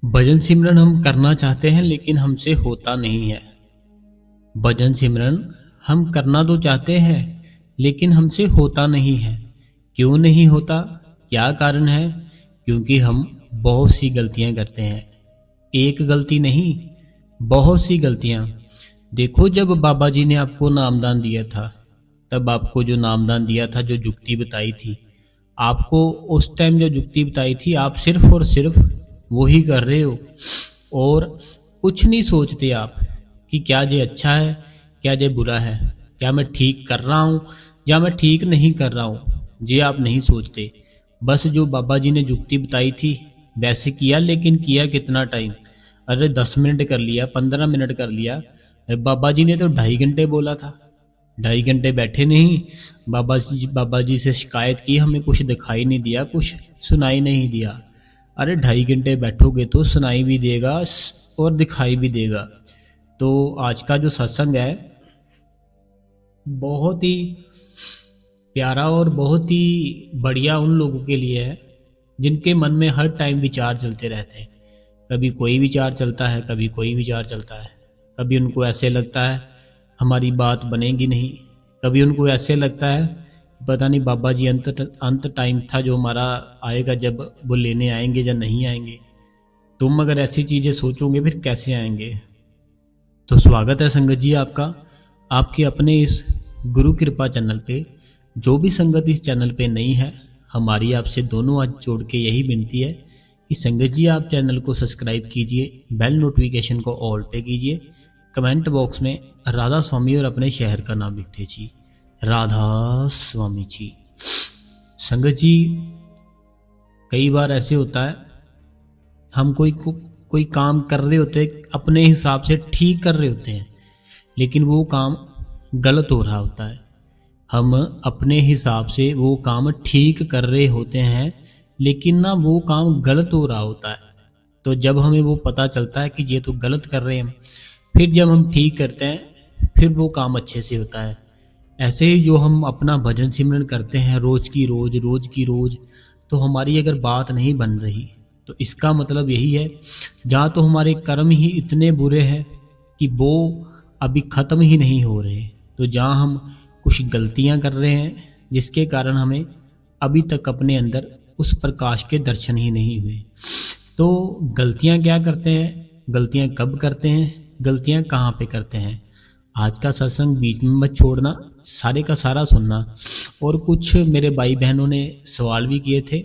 भजन सिमरन हम करना चाहते हैं लेकिन हमसे होता नहीं है। भजन सिमरन हम करना तो चाहते हैं लेकिन हमसे होता नहीं है। क्यों नहीं होता? क्या कारण है? क्योंकि हम बहुत सी गलतियां करते हैं। एक गलती नहीं, बहुत सी गलतियां। देखो, जब बाबा जी ने आपको नामदान दिया था, तब आपको जो नामदान दिया था, जो जुक्ति बताई थी, आपको उस टाइम जो जुक्ति बताई थी, आप सिर्फ और सिर्फ वही कर रहे हो और कुछ नहीं सोचते आप कि क्या ये अच्छा है, क्या ये बुरा है, क्या मैं ठीक कर रहा हूँ या मैं ठीक नहीं कर रहा हूँ। ये आप नहीं सोचते। बस जो बाबा जी ने जुक्ति बताई थी वैसे किया, लेकिन किया कितना टाइम? अरे 10 मिनट कर लिया, 15 मिनट कर लिया। अरे बाबा जी ने तो 2.5 घंटे बोला था। 2.5 घंटे बैठे नहीं। बाबा जी से शिकायत की, हमें कुछ दिखाई नहीं दिया, कुछ सुनाई नहीं दिया। अरे 2.5 घंटे बैठोगे तो सुनाई भी देगा और दिखाई भी देगा। तो आज का जो सत्संग है बहुत ही प्यारा और बहुत ही बढ़िया उन लोगों के लिए है जिनके मन में हर टाइम विचार चलते रहते हैं। कभी कोई विचार चलता है, कभी कोई विचार चलता है। कभी उनको ऐसे लगता है हमारी बात बनेगी नहीं, कभी उनको ऐसे लगता है पता नहीं बाबा जी अंत टाइम था जो हमारा आएगा, जब वो लेने आएंगे या नहीं आएंगे। तुम अगर ऐसी चीज़ें सोचोगे फिर कैसे आएंगे? तो स्वागत है संगत जी आपका, आपके अपने इस गुरु कृपा चैनल पे। जो भी संगत इस चैनल पे नहीं है, हमारी आपसे दोनों हाथ जोड़ के यही विनती है कि संगत जी आप चैनल को सब्सक्राइब कीजिए, बेल नोटिफिकेशन को ऑल पे कीजिए, कमेंट बॉक्स में राधा स्वामी और अपने शहर का नाम लिख दीजिए, राधा स्वामी जी। संगत जी, कई बार ऐसे होता है हम कोई काम कर रहे होते, अपने हिसाब से ठीक कर रहे होते हैं, लेकिन वो काम गलत हो रहा होता है। हम अपने हिसाब से वो काम ठीक कर रहे होते हैं, लेकिन ना वो काम गलत हो रहा होता है। तो जब हमें वो पता चलता है कि ये तो गलत कर रहे हैं, फिर जब हम ठीक करते हैं फिर वो काम अच्छे से होता है। ऐसे ही जो हम अपना भजन सिमरन करते हैं रोज की रोज, तो हमारी अगर बात नहीं बन रही तो इसका मतलब यही है जहाँ तो हमारे कर्म ही इतने बुरे हैं कि वो अभी ख़त्म ही नहीं हो रहे। तो जहाँ हम कुछ गलतियाँ कर रहे हैं जिसके कारण हमें अभी तक अपने अंदर उस प्रकाश के दर्शन ही नहीं हुए। तो गलतियाँ क्या करते हैं, गलतियाँ कब करते हैं, गलतियाँ कहाँ पे करते हैं? आज का सत्संग बीच में मत छोड़ना, सारे का सारा सुनना। और कुछ मेरे भाई बहनों ने सवाल भी किए थे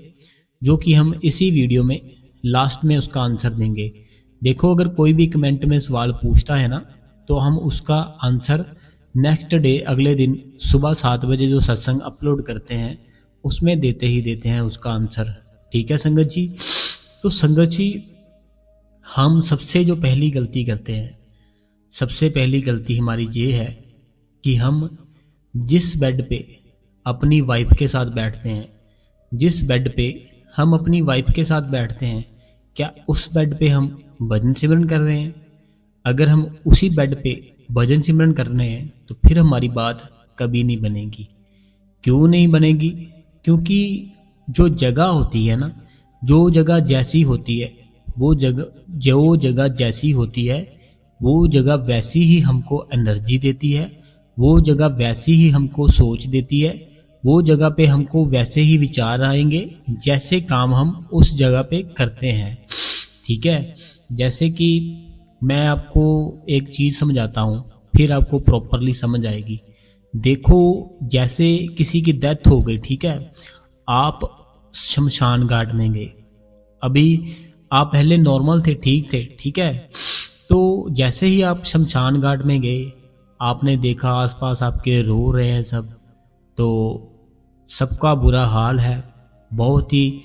जो कि हम इसी वीडियो में लास्ट में उसका आंसर देंगे। देखो, अगर कोई भी कमेंट में सवाल पूछता है ना, तो हम उसका आंसर नेक्स्ट डे, अगले दिन सुबह 7 बजे जो सत्संग अपलोड करते हैं उसमें देते ही देते हैं उसका आंसर। ठीक है संगत जी? तो संगत जी, हम सबसे जो पहली गलती करते हैं, सबसे पहली गलती हमारी ये है कि हम जिस बेड पे अपनी वाइफ के साथ बैठते हैं, जिस बेड पे हम अपनी वाइफ के साथ बैठते हैं, क्या उस बेड पे हम भजन सिमरन कर रहे हैं? अगर हम उसी बेड पे भजन सिमरन कर रहे हैं तो फिर हमारी बात कभी नहीं बनेगी। क्यों नहीं बनेगी? क्योंकि जो जगह होती है ना, जो जगह जैसी होती है, वो जगह जैसी होती है, वो जगह वैसी ही हमको एनर्जी देती है, वो जगह वैसी ही हमको सोच देती है, वो जगह पे हमको वैसे ही विचार आएंगे जैसे काम हम उस जगह पे करते हैं। ठीक है? जैसे कि मैं आपको एक चीज़ समझाता हूँ, फिर आपको प्रॉपरली समझ आएगी। देखो, जैसे किसी की डेथ हो गई, ठीक है, आप शमशान घाट में गए। अभी आप पहले नॉर्मल थे, ठीक थे, ठीक है, तो जैसे ही आप शमशान घाट में गए, आपने देखा आसपास आपके रो रहे हैं सब, तो सबका बुरा हाल है, बहुत ही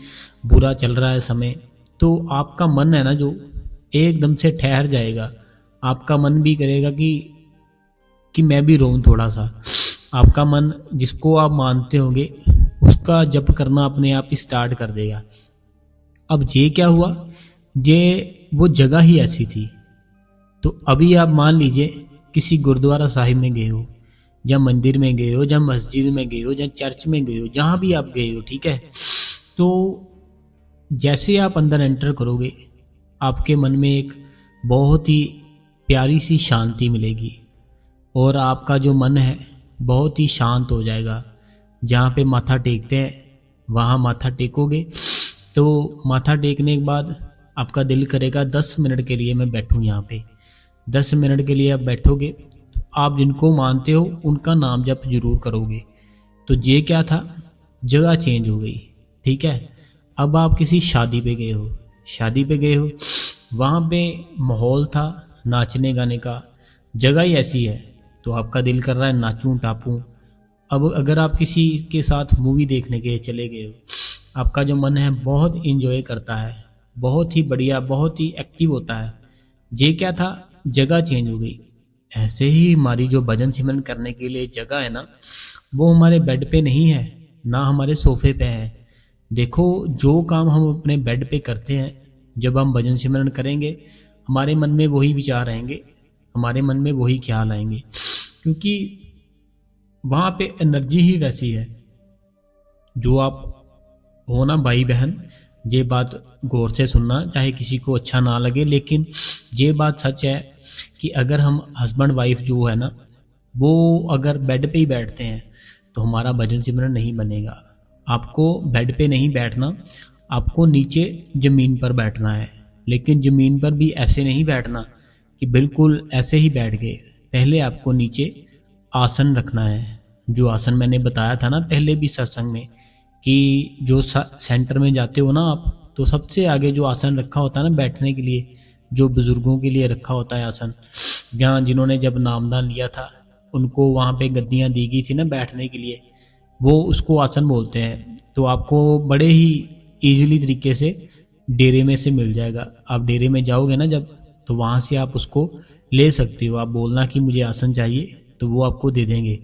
बुरा चल रहा है समय। तो आपका मन है ना, जो एकदम से ठहर जाएगा। आपका मन भी करेगा कि मैं भी रोऊं थोड़ा सा। आपका मन, जिसको आप मानते होंगे, उसका जप करना अपने आप ही स्टार्ट कर देगा। अब ये क्या हुआ, ये वो जगह ही ऐसी थी। तो अभी आप मान लीजिए किसी गुरुद्वारा साहिब में गए हो, या मंदिर में गए हो, या मस्जिद में गए हो, या चर्च में गए हो, जहाँ भी आप गए हो, ठीक है, तो जैसे आप अंदर एंटर करोगे, आपके मन में एक बहुत ही प्यारी सी शांति मिलेगी और आपका जो मन है बहुत ही शांत हो जाएगा। जहाँ पे माथा टेकते हैं वहाँ माथा टेकोगे तो माथा टेकने के बाद आपका दिल करेगा 10 मिनट के लिए मैं बैठूं यहाँ पे। 10 मिनट के लिए आप बैठोगे तो आप जिनको मानते हो उनका नाम जप जरूर करोगे। तो ये क्या था, जगह चेंज हो गई। ठीक है, अब आप किसी शादी पे गए हो, शादी पे गए हो, वहाँ पे माहौल था नाचने गाने का, जगह ही ऐसी है तो आपका दिल कर रहा है नाचूं टापूं। अब अगर आप किसी के साथ मूवी देखने के चले गए हो, आपका जो मन है बहुत इंजॉय करता है, बहुत ही बढ़िया, बहुत ही एक्टिव होता है। ये क्या था, जगह चेंज हो गई। ऐसे ही हमारी जो भजन सिमरन करने के लिए जगह है ना, वो हमारे बेड पे नहीं है, ना हमारे सोफे पे है। देखो, जो काम हम अपने बेड पे करते हैं, जब हम भजन सिमरन करेंगे हमारे मन में वही विचार आएंगे, हमारे मन में वही ख्याल आएंगे, क्योंकि वहाँ पे एनर्जी ही वैसी है। जो आप हो ना भाई बहन, ये बात गौर से सुनना, चाहे किसी को अच्छा ना लगे, लेकिन ये बात सच है कि अगर हम हस्बैंड वाइफ जो है ना, वो अगर बेड पे ही बैठते हैं तो हमारा भजन सिमरन नहीं बनेगा। आपको बेड पे नहीं बैठना, आपको नीचे ज़मीन पर बैठना है। लेकिन ज़मीन पर भी ऐसे नहीं बैठना कि बिल्कुल ऐसे ही बैठ गए। पहले आपको नीचे आसन रखना है, जो आसन मैंने बताया था ना पहले भी सत्संग में, कि जो सेंटर में जाते हो ना आप, तो सबसे आगे जो आसन रखा होता है ना बैठने के लिए, जो बुजुर्गों के लिए रखा होता है आसन, जहाँ जिन्होंने जब नामदान लिया था उनको वहाँ पे गद्दियाँ दी गई थी ना बैठने के लिए, वो उसको आसन बोलते हैं। तो आपको बड़े ही ईजिली तरीके से डेरे में से मिल जाएगा। आप डेरे में जाओगे ना जब, तो वहाँ से आप उसको ले सकते हो। आप बोलना कि मुझे आसन चाहिए तो वो आपको दे देंगे।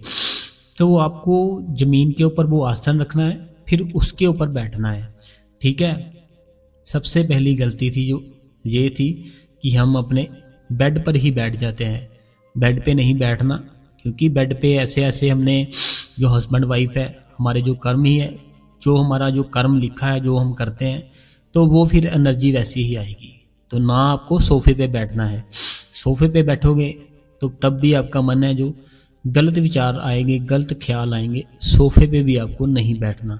तो आपको ज़मीन के ऊपर वो आसन रखना है, फिर उसके ऊपर बैठना है। ठीक है, सबसे पहली गलती थी जो ये थी कि हम अपने बेड पर ही बैठ जाते हैं। बेड पे नहीं बैठना, क्योंकि बेड पे ऐसे ऐसे हमने, जो हस्बैंड वाइफ है, हमारे जो कर्म ही है, जो हमारा जो कर्म लिखा है, जो हम करते हैं, तो वो फिर एनर्जी वैसी ही आएगी। तो ना आपको सोफे पे बैठना है। सोफे पे बैठोगे तो तब भी आपका मन है जो गलत विचार आएंगे, गलत ख्याल आएंगे। सोफे पे भी आपको नहीं बैठना,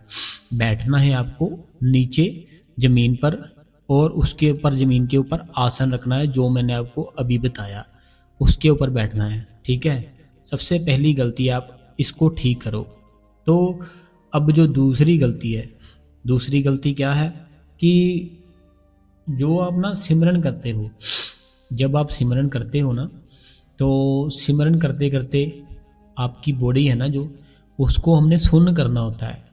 बैठना है आपको नीचे ज़मीन पर, और उसके ऊपर ज़मीन के ऊपर आसन रखना है जो मैंने आपको अभी बताया, उसके ऊपर बैठना है। ठीक है, सबसे पहली गलती आप इसको ठीक करो। तो अब जो दूसरी गलती है, दूसरी गलती क्या है कि जो आप ना सिमरन करते हो, जब आप सिमरन करते हो ना, तो सिमरन करते करते आपकी बॉडी है ना, जो उसको हमने सुन्न करना होता है।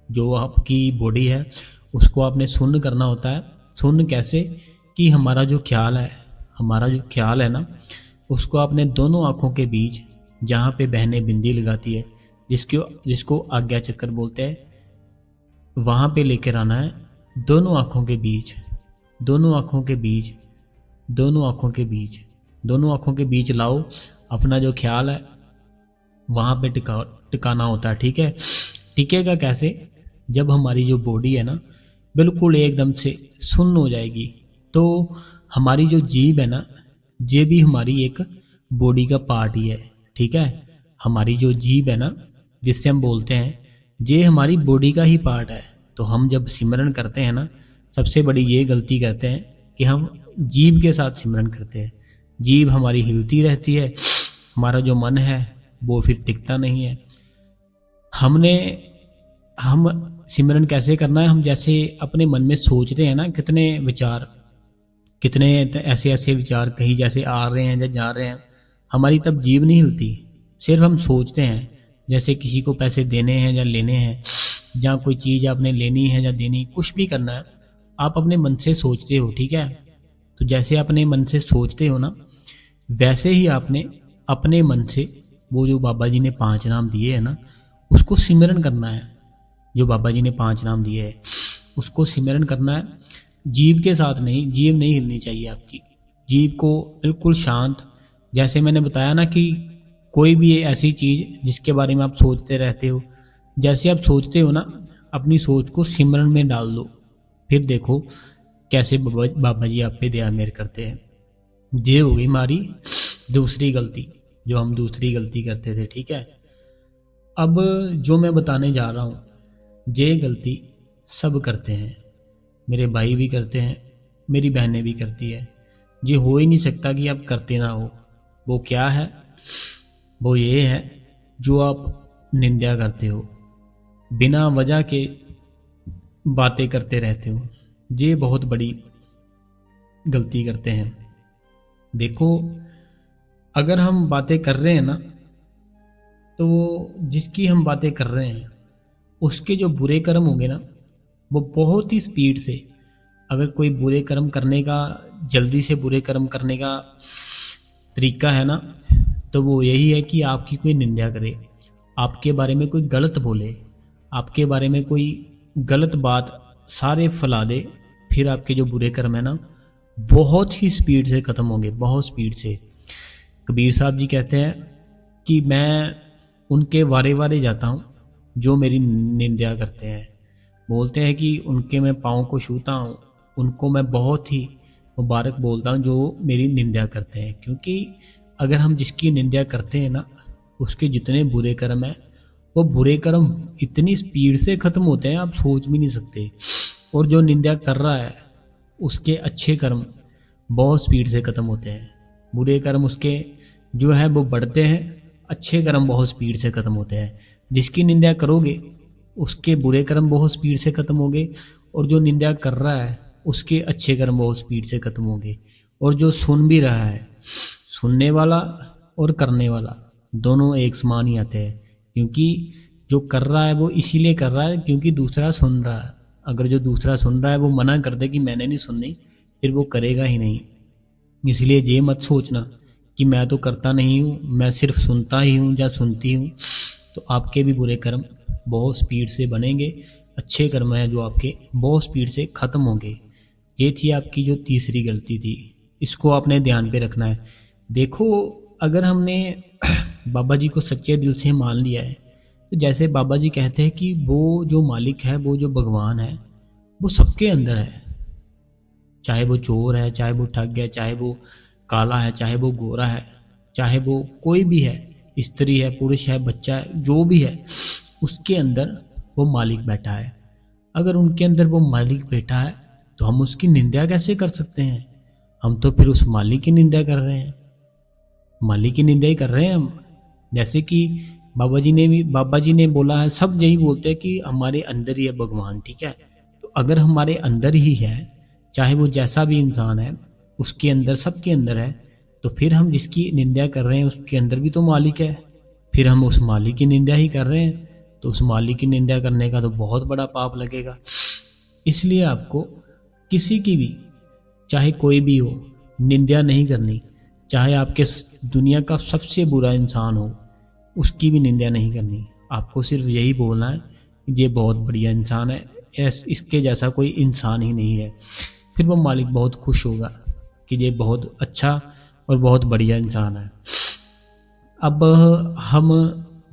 जो आपकी बॉडी है उसको आपने सुन्न करना होता है। सुन्न कैसे, कि हमारा जो ख्याल है, हमारा जो ख्याल है ना, उसको आपने दोनों आँखों के बीच, जहाँ पे बहनें बिंदी लगाती है, जिसको आज्ञा चक्कर बोलते हैं, वहाँ पे लेकर आना है। दोनों आँखों के बीच, दोनों आँखों के बीच, दोनों आँखों के बीच, दोनों आँखों के बीच लाओ। अपना जो ख्याल है वहाँ पे टिकाना होता है। ठीक है, टिकेगा कैसे, जब हमारी जो बॉडी है ना बिल्कुल एकदम से सुन्न हो जाएगी, तो हमारी जो जीभ है ना, ये भी हमारी एक बॉडी का पार्ट ही है। ठीक है, हमारी जो जीभ है ना, जिससे हम बोलते हैं, ये हमारी बॉडी का ही पार्ट है। तो हम जब सिमरन करते हैं ना, सबसे बड़ी ये गलती करते हैं कि हम जीभ के साथ सिमरन करते हैं। जीभ हमारी हिलती रहती है, हमारा जो मन है वो फिर टिकता नहीं है। हम सिमरन कैसे करना है, हम जैसे अपने मन में सोचते हैं ना, कितने विचार, कितने ऐसे ऐसे विचार कहीं जैसे आ रहे हैं या जा रहे हैं, हमारी तब जीभ नहीं हिलती। सिर्फ हम सोचते हैं, जैसे किसी को पैसे देने हैं या लेने हैं, या कोई चीज़ आपने लेनी है या देनी, कुछ भी करना है, आप अपने मन से सोचते हो। ठीक है, तो जैसे अपने मन से सोचते हो ना, वैसे ही आपने अपने मन से वो जो बाबा जी ने 5 नाम दिए हैं ना, उसको सिमरन करना है। जो बाबा जी ने 5 नाम दिए हैं उसको सिमरन करना है। जीभ के साथ नहीं, जीभ नहीं हिलनी चाहिए आपकी। जीभ को बिल्कुल शांत, जैसे मैंने बताया ना कि कोई भी ऐसी चीज़ जिसके बारे में आप सोचते रहते हो, जैसे आप सोचते हो ना, अपनी सोच को सिमरन में डाल दो। फिर देखो कैसे बाबा जी आप पे दया मेहर करते हैं। ये हो गई हमारी दूसरी गलती, जो हम दूसरी गलती करते थे, ठीक है। अब जो मैं बताने जा रहा हूँ, ये गलती सब करते हैं, मेरे भाई भी करते हैं, मेरी बहनें भी करती है। ये हो ही नहीं सकता कि आप करते ना हो। वो क्या है? वो ये है जो आप निंदा करते हो, बिना वजह के बातें करते रहते हो। ये बहुत बड़ी गलती करते हैं। देखो, अगर हम बातें कर रहे हैं ना, तो जिसकी हम बातें कर रहे हैं उसके जो बुरे कर्म होंगे ना, वो बहुत ही स्पीड से, अगर कोई बुरे कर्म करने का, जल्दी से बुरे कर्म करने का तरीका है ना, तो वो यही है कि आपकी कोई निंदा करे, आपके बारे में कोई गलत बोले, आपके बारे में कोई गलत बात सारे फैला दे। फिर आपके जो बुरे कर्म है ना, बहुत ही स्पीड से ख़त्म होंगे, बहुत स्पीड से। कबीर साहब जी कहते हैं कि मैं उनके वारे वारे जाता हूँ जो मेरी निंदा करते हैं। बोलते हैं कि उनके मैं पाँव को छूता हूँ, उनको मैं बहुत ही मुबारक बोलता हूँ जो मेरी निंदा करते हैं। क्योंकि अगर हम जिसकी निंदा करते हैं ना, उसके जितने बुरे कर्म हैं, वो बुरे कर्म इतनी स्पीड से ख़त्म होते हैं, आप सोच भी नहीं सकते। और जो निंदा कर रहा है, उसके अच्छे कर्म बहुत स्पीड से ख़त्म होते हैं। बुरे कर्म उसके जो है वो बढ़ते हैं, अच्छे कर्म बहुत स्पीड से ख़त्म होते हैं। जिसकी निंदा करोगे उसके बुरे कर्म बहुत स्पीड से ख़त्म होंगे, और जो निंदा कर रहा है उसके अच्छे कर्म बहुत स्पीड से ख़त्म होंगे। और जो सुन भी रहा है, सुनने वाला और करने वाला दोनों एक समान ही आते हैं। क्योंकि जो कर रहा है वो इसीलिए कर रहा है क्योंकि दूसरा सुन रहा है। अगर जो दूसरा सुन रहा है वो मना कर दे कि मैंने नहीं सुननी, फिर वो करेगा ही नहीं। इसलिए ये मत सोचना कि मैं तो करता नहीं हूँ, मैं सिर्फ सुनता ही हूँ या सुनती हूँ। तो आपके भी बुरे कर्म बहुत स्पीड से बनेंगे, अच्छे कर्म हैं जो आपके बहुत स्पीड से ख़त्म होंगे। ये थी आपकी जो तीसरी गलती थी, इसको आपने ध्यान पे रखना है। देखो, अगर हमने बाबा जी को सच्चे दिल से मान लिया है, तो जैसे बाबा जी कहते हैं कि वो जो मालिक है, वो जो भगवान है, वो सबके अंदर है। चाहे वो चोर है, चाहे वो ठग है, चाहे वो काला है, चाहे वो गोरा है, चाहे वो कोई भी है, स्त्री है, पुरुष है, बच्चा है, जो भी है, उसके अंदर वो मालिक बैठा है। अगर उनके अंदर वो मालिक बैठा है तो हम उसकी निंदा कैसे कर सकते हैं? हम तो फिर उस मालिक की निंदा कर रहे हैं, मालिक की निंदा ही कर रहे हैं हम। जैसे कि बाबा जी ने बोला है, सब यही बोलते हैं कि हमारे अंदर ही है भगवान, ठीक है। तो अगर हमारे अंदर ही है, चाहे वो जैसा भी इंसान है, उसके अंदर, सबके अंदर है, तो फिर हम जिसकी निंदा कर रहे हैं उसके अंदर भी तो मालिक है। फिर हम उस मालिक की निंदा ही कर रहे हैं, तो उस मालिक की निंदा करने का तो बहुत बड़ा पाप लगेगा। इसलिए आपको किसी की भी, चाहे कोई भी हो, निंदा नहीं करनी। चाहे आपके दुनिया का सबसे बुरा इंसान हो, उसकी भी निंदा नहीं करनी। आपको सिर्फ यही बोलना है ये बहुत बढ़िया इंसान है, इसके जैसा कोई इंसान ही नहीं है। फिर वो मालिक बहुत खुश होगा कि ये बहुत अच्छा और बहुत बढ़िया इंसान है। अब हम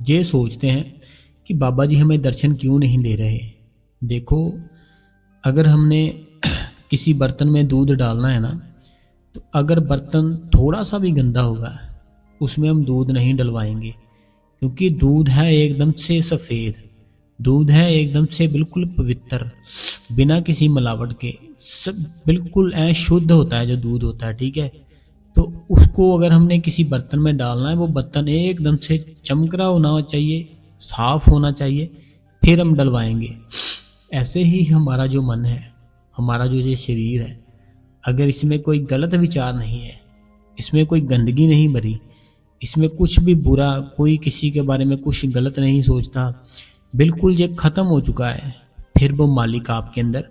ये सोचते हैं कि बाबा जी हमें दर्शन क्यों नहीं दे रहे। देखो, अगर हमने किसी बर्तन में दूध डालना है ना, तो अगर बर्तन थोड़ा सा भी गंदा होगा, उसमें हम दूध नहीं डलवाएंगे। क्योंकि दूध है एकदम से सफ़ेद, दूध है एकदम से बिल्कुल पवित्र, बिना किसी मिलावट के, सब बिल्कुल शुद्ध होता है जो दूध होता है, ठीक है। तो उसको अगर हमने किसी बर्तन में डालना है, वो बर्तन एकदम से चमकरा होना चाहिए, साफ होना चाहिए, फिर हम डलवाएंगे। ऐसे ही हमारा जो मन है, हमारा जो ये शरीर है, अगर इसमें कोई गलत विचार नहीं है, इसमें कोई गंदगी नहीं भरी, इसमें कुछ भी बुरा, कोई किसी के बारे में कुछ गलत नहीं सोचता, बिल्कुल ये ख़त्म हो चुका है, फिर वो मालिक आपके अंदर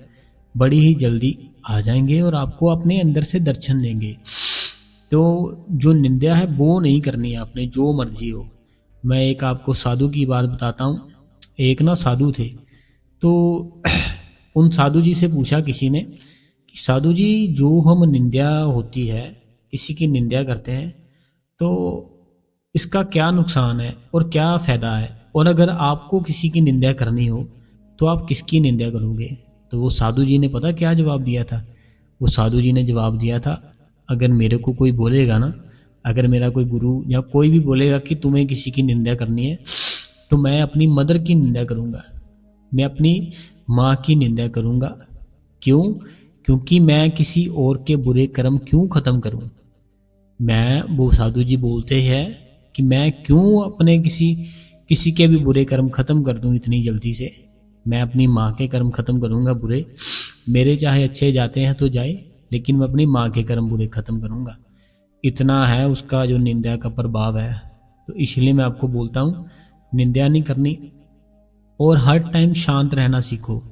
बड़ी ही जल्दी आ जाएंगे और आपको अपने अंदर से दर्शन देंगे। तो जो निंदा है वो नहीं करनी है आपने, जो मर्जी हो। मैं एक आपको साधु की बात बताता हूँ। एक ना साधु थे, तो उन साधु जी से पूछा किसी ने कि साधु जी, जो हम निंदा होती है, किसी की निंदा करते हैं, तो इसका क्या नुकसान है और क्या फ़ायदा है, और अगर आपको किसी की निंदा करनी हो तो आप किसकी निंदा करोगे? तो वो साधु जी ने पता क्या जवाब दिया था? वो साधु जी ने जवाब दिया था, अगर मेरे को कोई बोलेगा ना, अगर मेरा कोई गुरु या कोई भी बोलेगा कि तुम्हें किसी की निंदा करनी है, तो मैं अपनी मदर की निंदा करूंगा, मैं अपनी माँ की निंदा करूंगा। क्यों? क्योंकि मैं किसी और के बुरे कर्म क्यों खत्म करूं। वो साधु जी बोलते हैं कि मैं क्यों अपने किसी के भी बुरे कर्म खत्म कर दूं इतनी जल्दी से। मैं अपनी माँ के कर्म खत्म करूंगा बुरे, मेरे चाहे अच्छे जाते हैं तो जाए, लेकिन मैं अपनी माँ के कर्म बुरे खत्म करूंगा। इतना है उसका जो निंदा का प्रभाव है। तो इसलिए मैं आपको बोलता हूँ, निंदा नहीं करनी और हर टाइम शांत रहना सीखो।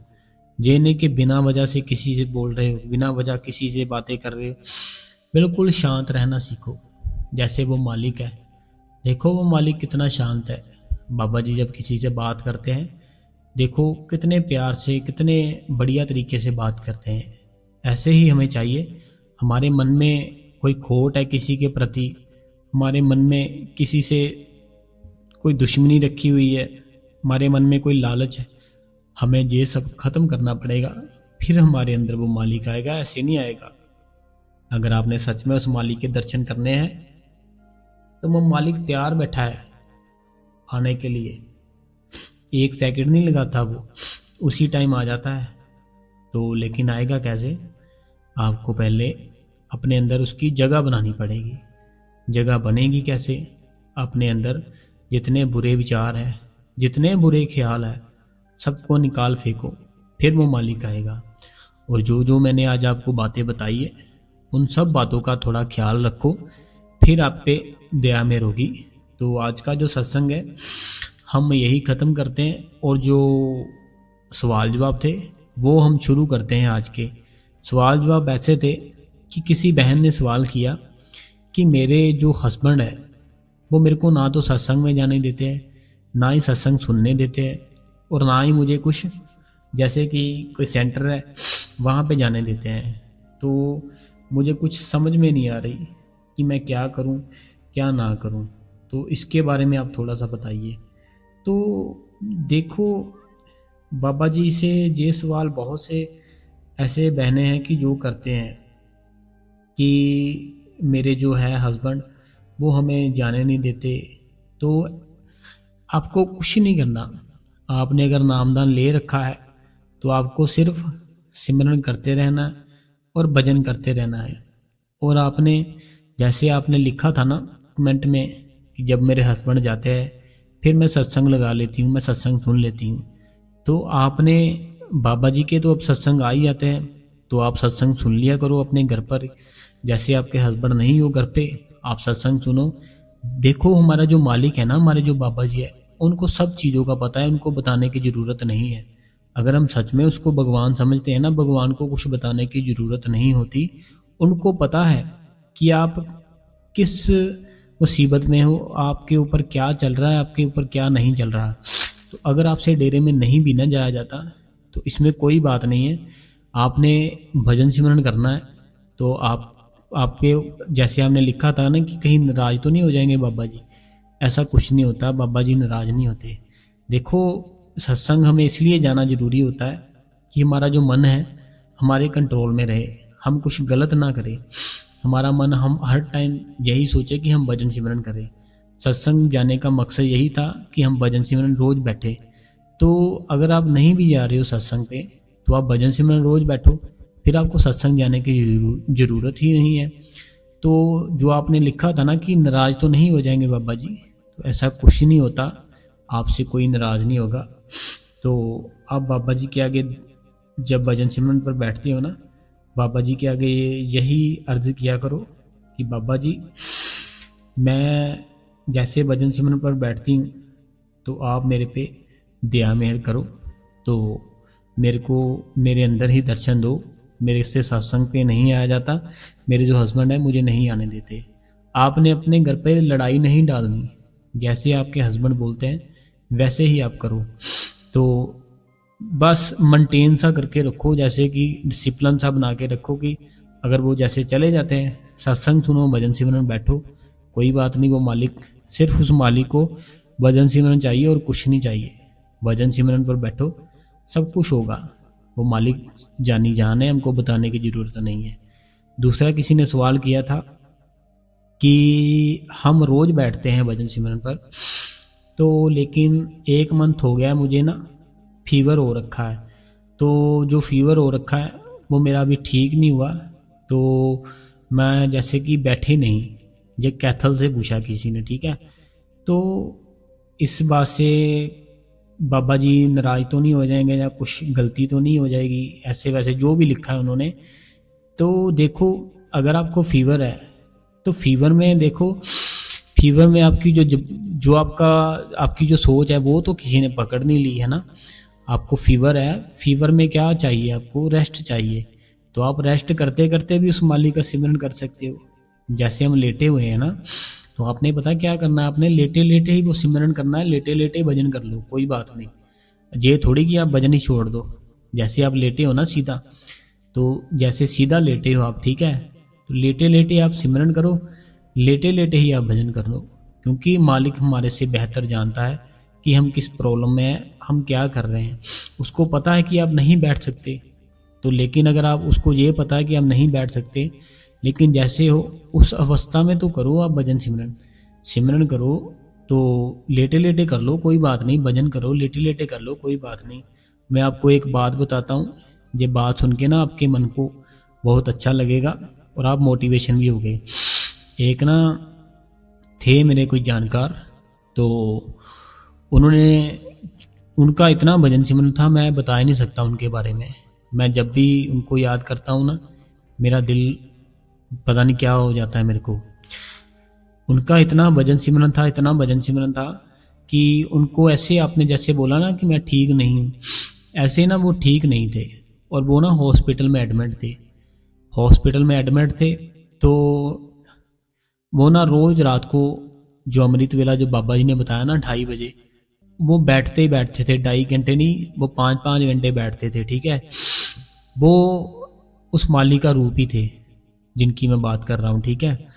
ये नहीं कि बिना वजह से किसी से बोल रहे हो, बिना वजह किसी से बातें कर रहे हो। बिल्कुल शांत रहना सीखो। जैसे वो मालिक है, देखो वो मालिक कितना शांत है। बाबा जी जब किसी से बात करते हैं, देखो कितने प्यार से, कितने बढ़िया तरीके से बात करते हैं। ऐसे ही हमें चाहिए। हमारे मन में कोई खोट है किसी के प्रति, हमारे मन में किसी से कोई दुश्मनी रखी हुई है, हमारे मन में कोई लालच है, हमें ये सब खत्म करना पड़ेगा, फिर हमारे अंदर वो मालिक आएगा। ऐसे नहीं आएगा। अगर आपने सच में उस मालिक के दर्शन करने हैं, तो वो मालिक तैयार बैठा है आने के लिए। 1 सेकंड नहीं लगाता, वो उसी टाइम आ जाता है। तो लेकिन आएगा कैसे? आपको पहले अपने अंदर उसकी जगह बनानी पड़ेगी। जगह बनेगी कैसे? अपने अंदर जितने बुरे विचार हैं, जितने बुरे ख्याल है, सबको निकाल फेंको, फिर वो मालिक आएगा। और जो जो मैंने आज आपको बातें बताई है, उन सब बातों का थोड़ा ख्याल रखो, फिर आप पे दया मेहर होगी। तो आज का जो सत्संग है हम यही ख़त्म करते हैं, और जो सवाल जवाब थे वो हम शुरू करते हैं। आज के सवाल जवाब ऐसे थे कि किसी बहन ने सवाल किया कि मेरे जो हस्बैंड है वो मेरे को ना तो सत्संग में जाने देते हैं, ना ही सत्संग सुनने देते हैं, और ना ही मुझे कुछ जैसे कि कोई सेंटर है वहाँ पे जाने देते हैं। तो मुझे कुछ समझ में नहीं आ रही कि मैं क्या करूँ क्या ना करूँ। तो इसके बारे में आप थोड़ा सा बताइए। तो देखो, बाबा जी से ये सवाल बहुत से ऐसे बहनें हैं कि जो करते हैं कि मेरे जो है हस्बैंड वो हमें जाने नहीं देते। तो आपको कुछ नहीं करना। आपने अगर नामदान ले रखा है तो आपको सिर्फ सिमरन करते रहना है और भजन करते रहना है। और आपने जैसे आपने लिखा था ना कमेंट में कि जब मेरे हस्बैंड जाते हैं फिर मैं सत्संग लगा लेती हूँ, मैं सत्संग सुन लेती हूँ। तो आपने बाबा जी के तो अब सत्संग आ ही जाते हैं, तो आप सत्संग सुन लिया करो अपने घर पर। जैसे आपके हस्बैंड नहीं हो घर पे, आप सत्संग सुनो। देखो हमारा जो मालिक है ना, हमारे जो बाबा जी है, उनको सब चीज़ों का पता है, उनको बताने की ज़रूरत नहीं है। अगर हम सच में उसको भगवान समझते हैं ना, भगवान को कुछ बताने की ज़रूरत नहीं होती। उनको पता है कि आप किस मुसीबत में हो, आपके ऊपर क्या चल रहा है, आपके ऊपर क्या नहीं चल रहा। तो अगर आपसे डेरे में नहीं भी ना जाया जाता तो इसमें कोई बात नहीं है। आपने भजन सिमरन करना है। तो आपके जैसे आपने लिखा था ना कि कहीं नाराज तो नहीं हो जाएंगे बाबा जी, ऐसा कुछ नहीं होता। बाबा जी नाराज नहीं होते। देखो, सत्संग हमें इसलिए जाना जरूरी होता है कि हमारा जो मन है हमारे कंट्रोल में रहे, हम कुछ गलत ना करें। हमारा मन, हम हर टाइम यही सोचे कि हम भजन सिमरन करें। सत्संग जाने का मकसद यही था कि हम भजन सिमरन रोज बैठे। तो अगर आप नहीं भी जा रहे हो सत्संग पे, तो आप भजन सिमरन रोज बैठो, फिर आपको सत्संग जाने की ज़रूरत ही नहीं है। तो जो आपने लिखा था ना कि नाराज तो नहीं हो जाएंगे बाबा जी, तो ऐसा कुछ नहीं होता, आपसे कोई नाराज नहीं होगा। तो आप बाबा जी के आगे जब भजन सिमरन पर बैठते हो ना, बाबा जी के आगे यही अर्ज किया करो कि बाबा जी, मैं जैसे भजन सिमरन पर बैठती हूँ तो आप मेरे पे दया मेहर करो, तो मेरे को मेरे अंदर ही दर्शन दो। मेरे से सत्संग पे नहीं आया जाता, मेरे जो हस्बैंड है मुझे नहीं आने देते। आपने अपने घर पे लड़ाई नहीं डालनी, जैसे आपके हस्बैंड बोलते हैं वैसे ही आप करो। तो बस मेंटेन सा करके रखो, जैसे कि डिसिप्लिन सा बना के रखो कि अगर वो जैसे चले जाते हैं, सत्संग सुनो, भजन सिमरन बैठो, कोई बात नहीं। वो मालिक, सिर्फ उस मालिक को भजन सिमरन चाहिए और कुछ नहीं चाहिए। भजन सिमरन पर बैठो, सब कुछ होगा। वो मालिक जानी जान है, हमको बताने की ज़रूरत नहीं है। दूसरा किसी ने सवाल किया था कि हम रोज़ बैठते हैं भजन सिमरन पर, तो लेकिन 1 मंथ हो गया है मुझे ना फीवर हो रखा है, तो जो फीवर हो रखा है वो मेरा अभी ठीक नहीं हुआ, तो मैं जैसे कि बैठे नहीं, ये कैथल से पूछा किसी ने, ठीक है। तो इस बात से बाबा जी नाराज तो नहीं हो जाएंगे या कुछ गलती तो नहीं हो जाएगी, ऐसे वैसे जो भी लिखा है उन्होंने। तो देखो, अगर आपको फीवर है तो फीवर में देखो, फीवर में आपकी जो आपकी जो सोच है वो तो किसी ने पकड़ नहीं ली है ना। आपको फीवर है, फीवर में क्या चाहिए, आपको रेस्ट चाहिए, तो आप रेस्ट करते करते भी उस मालिक का सिमरन कर सकते हो। जैसे हम लेटे हुए हैं ना, तो आपने पता क्या करना है, आपने लेटे लेटे ही वो सिमरन करना है, लेटे लेटे ही भजन कर लो, कोई बात नहीं। ये थोड़ी कि आप भजन ही छोड़ दो। जैसे आप लेटे हो ना सीधा, तो जैसे सीधा लेटे हो आप, ठीक है, तो लेटे लेटे आप सिमरन करो, लेटे लेटे ही आप भजन कर लो, क्योंकि मालिक हमारे से बेहतर जानता है कि हम किस प्रॉब्लम में हैं, हम क्या कर रहे हैं। उसको पता है कि आप नहीं बैठ सकते, तो लेकिन अगर आप उसको ये पता है कि आप नहीं बैठ सकते, लेकिन जैसे हो उस अवस्था में तो करो आप भजन सिमरन करो, तो लेटे लेटे कर लो, कोई बात नहीं, भजन करो लेटे लेटे कर लो, कोई बात नहीं। मैं आपको एक बात बताता हूँ, ये बात सुन के ना आपके मन को बहुत अच्छा लगेगा और आप मोटिवेशन भी होगे। एक ना थे मेरे कोई जानकार, तो उनका इतना भजन सिमरन था, मैं बता ही नहीं सकता उनके बारे में। मैं जब भी उनको याद करता हूँ ना, मेरा दिल पता नहीं क्या हो जाता है मेरे को। उनका इतना भजन सिमरन था, इतना भजन सिमरन था कि उनको ऐसे, आपने जैसे बोला ना कि मैं ठीक नहीं हूँ, ऐसे ना वो ठीक नहीं थे, और वो ना हॉस्पिटल में एडमिट थे। तो वो ना रोज रात को जो अमृत वेला जो बाबा जी ने बताया ना 2:30 बजे, वो बैठते ही बैठते थे, 2.5 घंटे नहीं, वो 5-5 घंटे बैठते थे, ठीक है। वो उस माली का रूप ही थे जिनकी मैं बात कर रहा हूँ, ठीक है।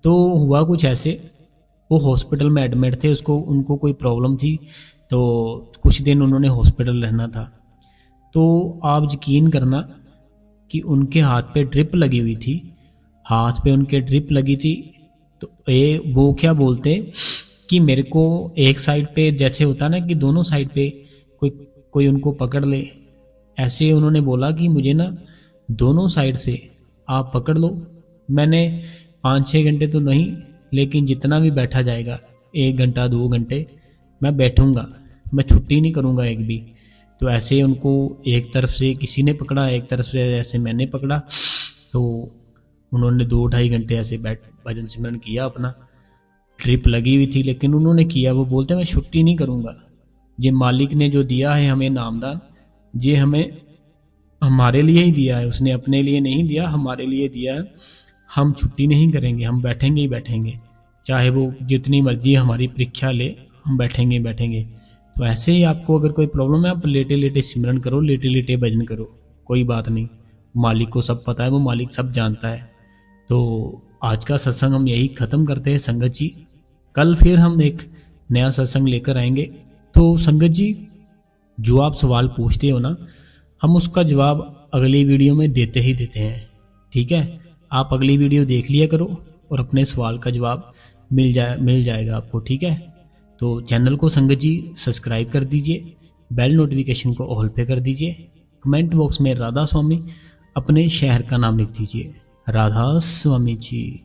तो हुआ कुछ ऐसे, वो हॉस्पिटल में एडमिट थे, उनको कोई प्रॉब्लम थी, तो कुछ दिन उन्होंने हॉस्पिटल रहना था। तो आप यकीन करना कि उनके हाथ पे ड्रिप लगी हुई थी, हाथ पे उनके ड्रिप लगी थी। तो वो क्या बोलते कि मेरे को एक साइड पे जैसे होता ना कि दोनों साइड पे कोई उनको पकड़ ले, ऐसे उन्होंने बोला कि मुझे ना दोनों साइड से आप पकड़ लो। मैंने 5-6 घंटे तो नहीं, लेकिन जितना भी बैठा जाएगा 1 घंटा 2 घंटे मैं बैठूंगा, मैं छुट्टी नहीं करूंगा एक भी। तो ऐसे उनको एक तरफ से किसी ने पकड़ा, एक तरफ से ऐसे मैंने पकड़ा, तो उन्होंने 2-2.5 घंटे ऐसे भजन सिमरन किया अपना। ट्रिप लगी हुई थी लेकिन उन्होंने किया। वो बोलते मैं छुट्टी नहीं करूंगा, ये मालिक ने जो दिया है हमें नामदान, ये हमें हमारे लिए ही दिया है, उसने अपने लिए नहीं दिया, हमारे लिए दिया है। हम छुट्टी नहीं करेंगे, हम बैठेंगे ही बैठेंगे, चाहे वो जितनी मर्जी हमारी परीक्षा ले, हम बैठेंगे ही बैठेंगे। तो ऐसे ही आपको अगर कोई प्रॉब्लम है, आप लेटे लेटे सिमरन करो, लेटे लेटे भजन करो, कोई बात नहीं। मालिक को सब पता है, वो मालिक सब जानता है। तो आज का सत्संग हम यही ख़त्म करते हैं संगत जी। कल फिर हम एक नया सत्संग लेकर आएंगे। तो संगत जी, जो आप सवाल पूछते हो ना, हम उसका जवाब अगली वीडियो में देते ही देते हैं, ठीक है। आप अगली वीडियो देख लिया करो और अपने सवाल का जवाब मिल जाएगा आपको, ठीक है। तो चैनल को संगत जी सब्सक्राइब कर दीजिए, बेल नोटिफिकेशन को ऑल पे कर दीजिए। कमेंट बॉक्स में राधा स्वामी अपने शहर का नाम लिख दीजिए। राधा स्वामी जी।